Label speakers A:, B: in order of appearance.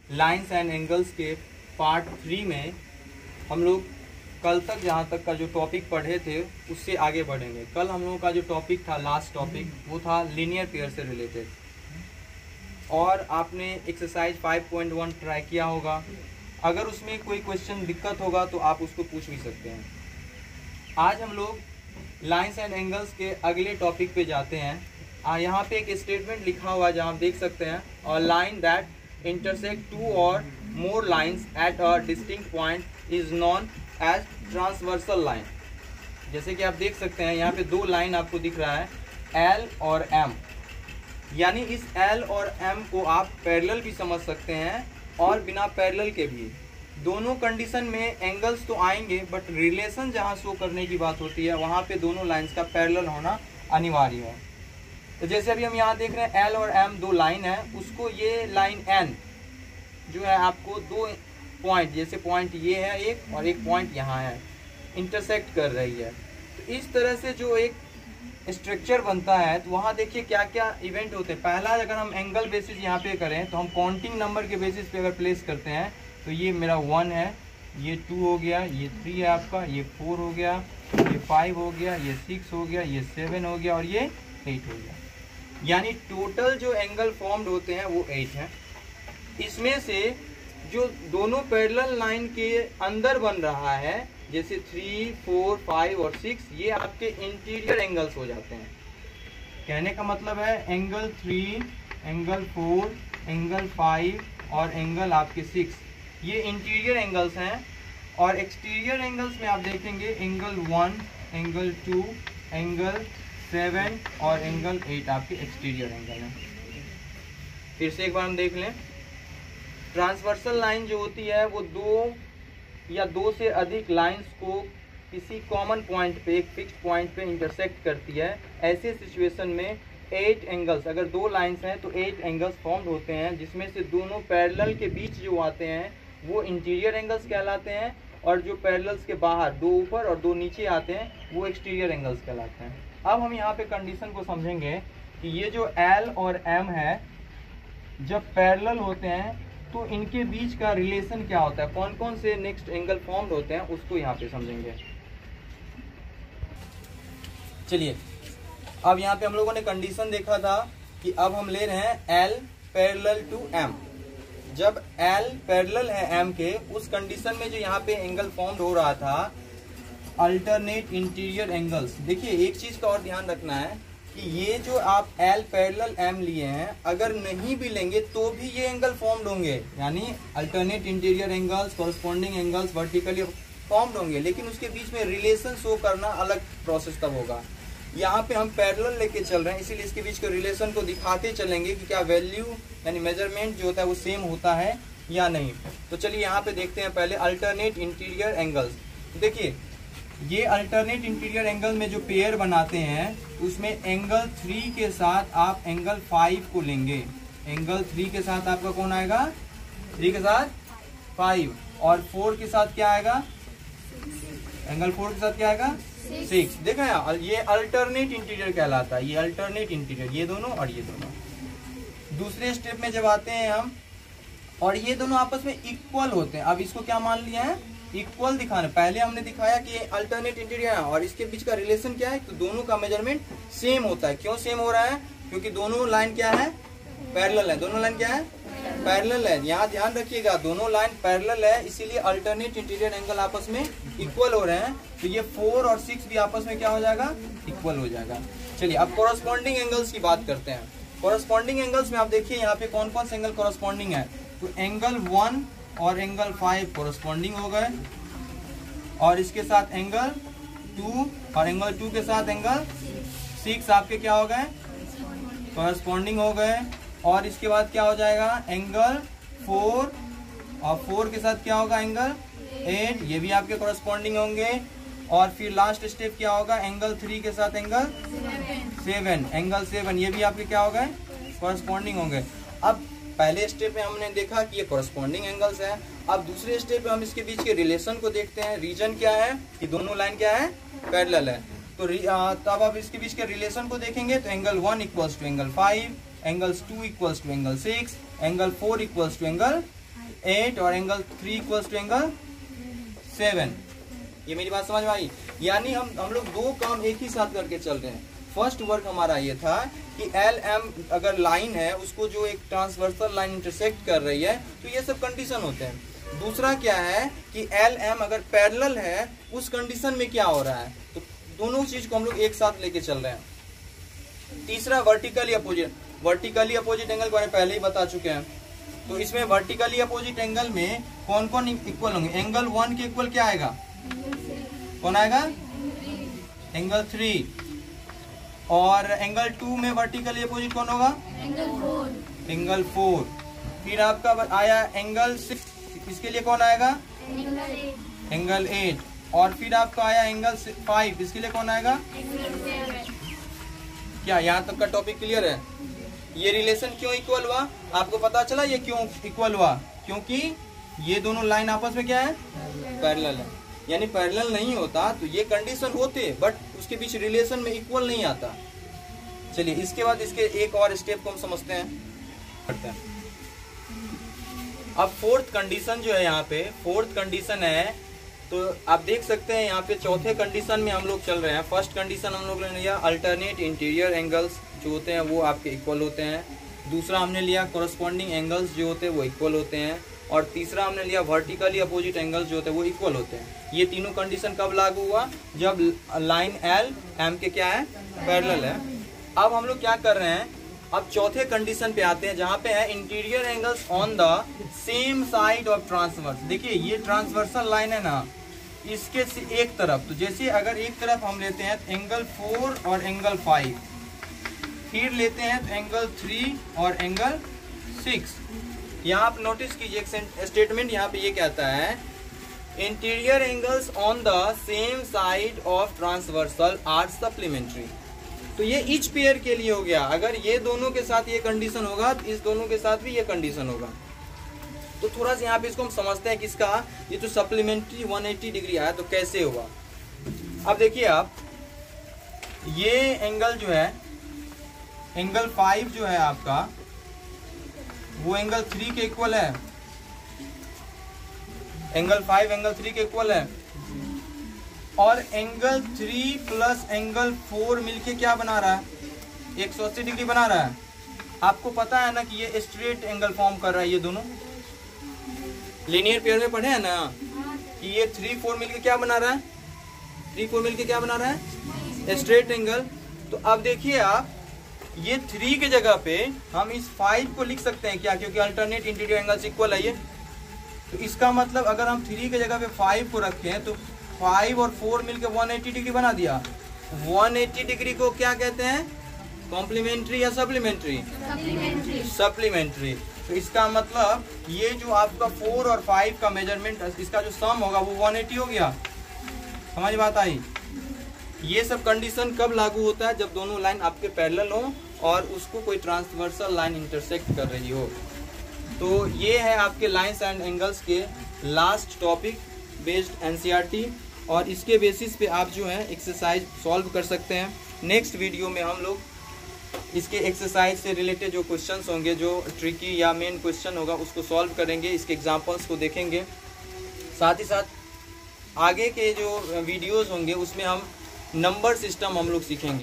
A: Lines and angles के part 3 में हम लोग कल तक जहाँ तक का जो टॉपिक पढ़े थे उससे आगे बढ़ेंगे। कल हम लोगों का जो टॉपिक था, लास्ट टॉपिक, वो था लीनियर पेयर से रिलेटेड, और आपने एक्सरसाइज 5.1 ट्राई किया होगा। अगर उसमें कोई क्वेश्चन दिक्कत होगा तो आप उसको पूछ भी सकते हैं। आज हम लोग लाइंस एंड एंगल्स के अगले टॉपिक पे जाते हैं। यहाँ पे एक स्टेटमेंट लिखा हुआ है जहाँ आप देख सकते हैं, और लाइन दैट इंटरसेक्ट टू और more lines at a distinct point is known as transversal line. जैसे कि आप देख सकते हैं यहाँ पे दो लाइन आपको दिख रहा है, एल और एम, यानी इस एल और एम को आप पैरेलल भी समझ सकते हैं और बिना पैरेलल के भी। दोनों कंडीशन में एंगल्स तो आएंगे, बट रिलेशन जहाँ शो करने की बात होती है वहाँ पे दोनों लाइंस का पैरेलल होना अनिवार्य है। तो जैसे अभी हम यहाँ देख रहे हैं एल और एम दो लाइन है, उसको ये लाइन एन जो है आपको दो पॉइंट, जैसे पॉइंट ये है एक और एक पॉइंट यहाँ है, इंटरसेक्ट कर रही है। तो इस तरह से जो एक स्ट्रक्चर बनता है, तो वहाँ देखिए क्या क्या इवेंट होते हैं। पहला, अगर हम एंगल बेसिस यहाँ पे करें तो हम काउंटिंग नंबर के बेसिस पे अगर प्लेस करते हैं तो ये मेरा 1 है, ये 2 हो गया, ये 3 है आपका, ये 4 हो गया, ये 5 हो गया, ये 6 हो गया, ये 7 हो गया और ये 8 हो गया। यानी टोटल जो एंगल फॉर्म्ड होते हैं वो 8 हैं। इसमें से जो दोनों पैरेलल लाइन के अंदर बन रहा है, जैसे 3, 4, 5 और 6, ये आपके इंटीरियर एंगल्स हो जाते हैं। कहने का मतलब है एंगल 3, एंगल 4, एंगल 5 और एंगल आपके 6, ये इंटीरियर एंगल्स हैं। और एक्सटीरियर एंगल्स में आप देखेंगे एंगल 1, एंगल 2, एंगल 7 और एंगल 8 आपके एक्सटीरियर एंगल हैं। फिर से एक बार हम देख लें, ट्रांसवर्सल लाइन जो होती है वो दो या दो से अधिक लाइंस को किसी कॉमन पॉइंट पे, एक फिक्स्ड पॉइंट पे इंटरसेक्ट करती है। ऐसे सिचुएशन में 8 एंगल्स, अगर दो लाइंस हैं तो 8 एंगल्स फॉर्म्ड होते हैं, जिसमें से दोनों पैरेलल के बीच जो आते हैं वो इंटीरियर एंगल्स कहलाते हैं, और जो पैरेलल्स के बाहर दो ऊपर और दो नीचे आते हैं वो एक्सटीरियर एंगल्स कहलाते हैं। अब हम यहाँ पे कंडीशन को समझेंगे कि ये जो एल और एम है, जब पैरेलल होते हैं तो इनके बीच का रिलेशन क्या होता है, कौन कौन से नेक्स्ट एंगल फॉर्म्ड होते हैं, उसको यहाँ पे समझेंगे। चलिए, अब यहाँ पे हम लोगों ने कंडीशन देखा था कि अब हम ले रहे हैं एल पैरेलल टू एम। जब एल पैरेलल है एम के, उस कंडीशन में जो यहाँ पे एंगल फॉर्म्ड हो रहा था, अल्टरनेट इंटीरियर एंगल्स। देखिए एक चीज का और ध्यान रखना है कि ये जो आप एल पैरेलल एम लिए हैं, अगर नहीं भी लेंगे तो भी ये एंगल फॉर्म्ड होंगे, यानी alternate interior angles, corresponding angles vertically formed होंगे, लेकिन उसके बीच में रिलेशन शो करना अलग प्रोसेस तब होगा। यहाँ पे हम पैरेलल लेके चल रहे हैं, इसीलिए इसके बीच के रिलेशन को दिखाते चलेंगे कि क्या वैल्यू यानी मेजरमेंट जो होता है वो सेम होता है या नहीं। तो चलिए यहाँ पे देखते हैं पहले अल्टरनेट इंटीरियर एंगल्स। देखिए ये अल्टरनेट इंटीरियर एंगल में जो पेयर बनाते हैं उसमें एंगल 3 के साथ आप एंगल 5 को लेंगे। एंगल 3 के साथ आपका कौन आएगा, 3 के साथ 5, और 4 के साथ क्या आएगा, एंगल 4 के साथ क्या आएगा, 6। देखा है, ये अल्टरनेट इंटीरियर कहलाता है, ये अल्टरनेट इंटीरियर, ये दोनों और ये दोनों। दूसरे स्टेप में जब आते हैं हम, और ये दोनों आपस में इक्वल होते हैं। अब इसको क्या मान लिया है, इक्वल दिखाना। पहले हमने दिखाया कि अल्टरनेट इंटीरियर है और इसके बीच का रिलेशन क्या है, तो दोनों का मेजरमेंट सेम होता है। क्यों सेम हो रहा है, क्योंकि दोनों लाइन क्या है, पैरेलल है। दोनों लाइन क्या है, पैरेलल है। यहाँ ध्यान रखिएगा, दोनों लाइन पैरेलल है, इसीलिए अल्टरनेट इंटीरियर एंगल आपस में इक्वल हो रहे हैं। तो ये 4 और 6 भी आपस में क्या हो जाएगा, इक्वल हो जाएगा। चलिए अब कॉरस्पॉन्डिंग एंगल्स की बात करते हैं। कॉरस्पॉन्डिंग एंगल्स में आप देखिए यहाँ पे कौन कौन से एंगल कॉरस्पॉन्डिंग है। तो एंगल 1 और एंगल 5 कॉरस्पॉन्डिंग हो गए, और इसके साथ एंगल 2 और एंगल 2 के साथ एंगल 6 आपके क्या हो गए, कॉरस्पॉन्डिंग हो गए। और इसके बाद क्या हो जाएगा, एंगल 4 और 4 के साथ क्या होगा, एंगल 8, ये भी आपके कॉरस्पॉन्डिंग होंगे। और फिर लास्ट स्टेप क्या होगा, एंगल 3 के साथ एंगल 7, एंगल 7, ये भी आपके क्या हो गए, कॉरस्पॉन्डिंग होंगे। अब पहले स्टेप में हमने देखा कि ये कॉरस्पॉन्डिंग एंगल्स है। अब दूसरे स्टेप में हम इसके बीच के रिलेशन को देखते हैं। रीजन क्या है कि दोनों लाइन क्या है, पैरेलल है। तो तब आप इसके बीच के रिलेशन को देखेंगे तो angle 1 equals to angle 5, angles 2 equals to angle 6, angle 4 equals to angle 8 और एंगल 3 इक्वल्स टू एंगल 7। ये मेरी बात समझ में आई? यानी हम लोग दो काम एक ही साथ करके चल रहे हैं। फर्स्ट वर्क हमारा ये था कि एल एम अगर लाइन है उसको जो एक ट्रांसवर्सल लाइन इंटरसेक्ट कर रही है तो ये सब कंडीशन होते हैं। दूसरा क्या है कि एल एम अगर पैरेलल है उस कंडीशन में क्या हो रहा है, तो दोनों चीज को हम लोग एक साथ लेके चल रहे हैं। तीसरा vertically opposite. Vertically opposite angle को पहले ही बता चुके हैं, तो इसमें वर्टिकली अपोजिट एंगल में कौन कौन इक्वल होंगे? एंगल 1 के इक्वल क्या आएगा? कौन आएगा? एंगल 3। और एंगल 2 में वर्टिकली अपोजिट कौन होगा? एंगल 4। फिर आपका आया एंगल 6, इसके लिए कौन आएगा? एंगल 8। और फिर आपका आया एंगल 5, इसके लिए कौन आएगा? क्या यहाँ तक का टॉपिक क्लियर है? ये रिलेशन क्यों इक्वल हुआ आपको पता चला? ये क्यों इक्वल हुआ? क्योंकि ये दोनों लाइन आपस में क्या है? पैरेलल है। यानी पैरेलल नहीं होता तो ये कंडीशन होते, बट उसके बीच रिलेशन में इक्वल नहीं आता। चलिए इसके बाद इसके एक और स्टेप को हम समझते हैं। अब फोर्थ कंडीशन जो है, यहाँ पे फोर्थ कंडीशन है, तो आप देख सकते हैं यहाँ पे चौथे कंडीशन में हम लोग चल रहे हैं। फर्स्ट कंडीशन हम लोग ने लिया अल्टरनेट इंटीरियर एंगल्स जो होते हैं वो आपके इक्वल होते हैं। दूसरा हमने लिया कोरस्पॉन्डिंग एंगल्स जो होते हैं वो इक्वल होते हैं। और तीसरा हमने लिया वर्टिकली अपोजिट एंगल्स जो होते हैं वो इक्वल होते हैं। ये तीनों कंडीशन कब लागू हुआ? जब लाइन एल एम के क्या है? पैरेलल है। अब हम लोग क्या कर रहे हैं, अब चौथे कंडीशन पे आते हैं जहाँ पे है interior angles on the same side of transverse. देखिए ये ट्रांसवर्सल लाइन है ना, इसके से एक तरफ, तो जैसे अगर एक तरफ हम लेते हैं तो एंगल 4 और एंगल 5, फिर लेते हैं तो एंगल 3 और एंगल 6। यहाँ आप नोटिस कीजिए एक स्टेटमेंट यहाँ पे ये कहता है interior angles on the same side of transversal are supplementary. तो ये ईच पेयर के लिए हो गया। अगर ये दोनों के साथ ये कंडीशन होगा तो इस दोनों के साथ भी ये कंडीशन होगा। तो थोड़ा सा यहाँ पे इसको हम समझते हैं कि इसका ये तो सप्लीमेंट्री 180 डिग्री आया तो कैसे होगा। अब देखिए आप, ये एंगल जो है एंगल 5 जो है आपका वो एंगल 3 के इक्वल है। एंगल 5 एंगल 3 के इक्वल है। और एंगल 3 प्लस एंगल 4 मिलके क्या बना रहा है? 180 डिग्री बना रहा है। आपको पता है ना कि ये स्ट्रेट एंगल फॉर्म कर रहा है। ये दोनों लीनियर पेयर में पढ़े हैं ना कि ये 3 4 मिलके क्या बना रहा है? 3 4 मिलके क्या बना रहा है? Straight angle. तो अब देखिए आप, ये 3 की जगह पे हम इस 5 को लिख सकते हैं क्या? क्योंकि अल्टरनेट इंटीरियर एंगल्स इक्वल है ये। तो इसका मतलब अगर हम 3 की जगह पे 5 को रखें तो 5 और 4 मिलकर 180 डिग्री बना दिया। 180 डिग्री को क्या कहते हैं? कॉम्प्लीमेंट्री या सप्लीमेंट्री? सप्लीमेंट्री। तो इसका मतलब ये जो आपका 4 और 5 का मेजरमेंट, इसका जो सम होगा वो 180 हो गया। समझ बात आई? ये सब कंडीशन कब लागू होता है? जब दोनों लाइन आपके पैरेलल हो और उसको कोई ट्रांसवर्सल लाइन इंटरसेक्ट कर रही हो। तो ये है आपके लाइंस एंड एंगल्स के लास्ट टॉपिक बेस्ड एनसीईआरटी, और इसके बेसिस पे आप जो है एक्सरसाइज सॉल्व कर सकते हैं। नेक्स्ट वीडियो में हम लोग इसके एक्सरसाइज से रिलेटेड जो क्वेश्चंस होंगे, जो ट्रिकी या मेन क्वेश्चन होगा उसको सॉल्व करेंगे, इसके एग्जांपल्स को देखेंगे। साथ ही साथ आगे के जो वीडियोस होंगे उसमें हम नंबर सिस्टम हम लोग सीखेंगे।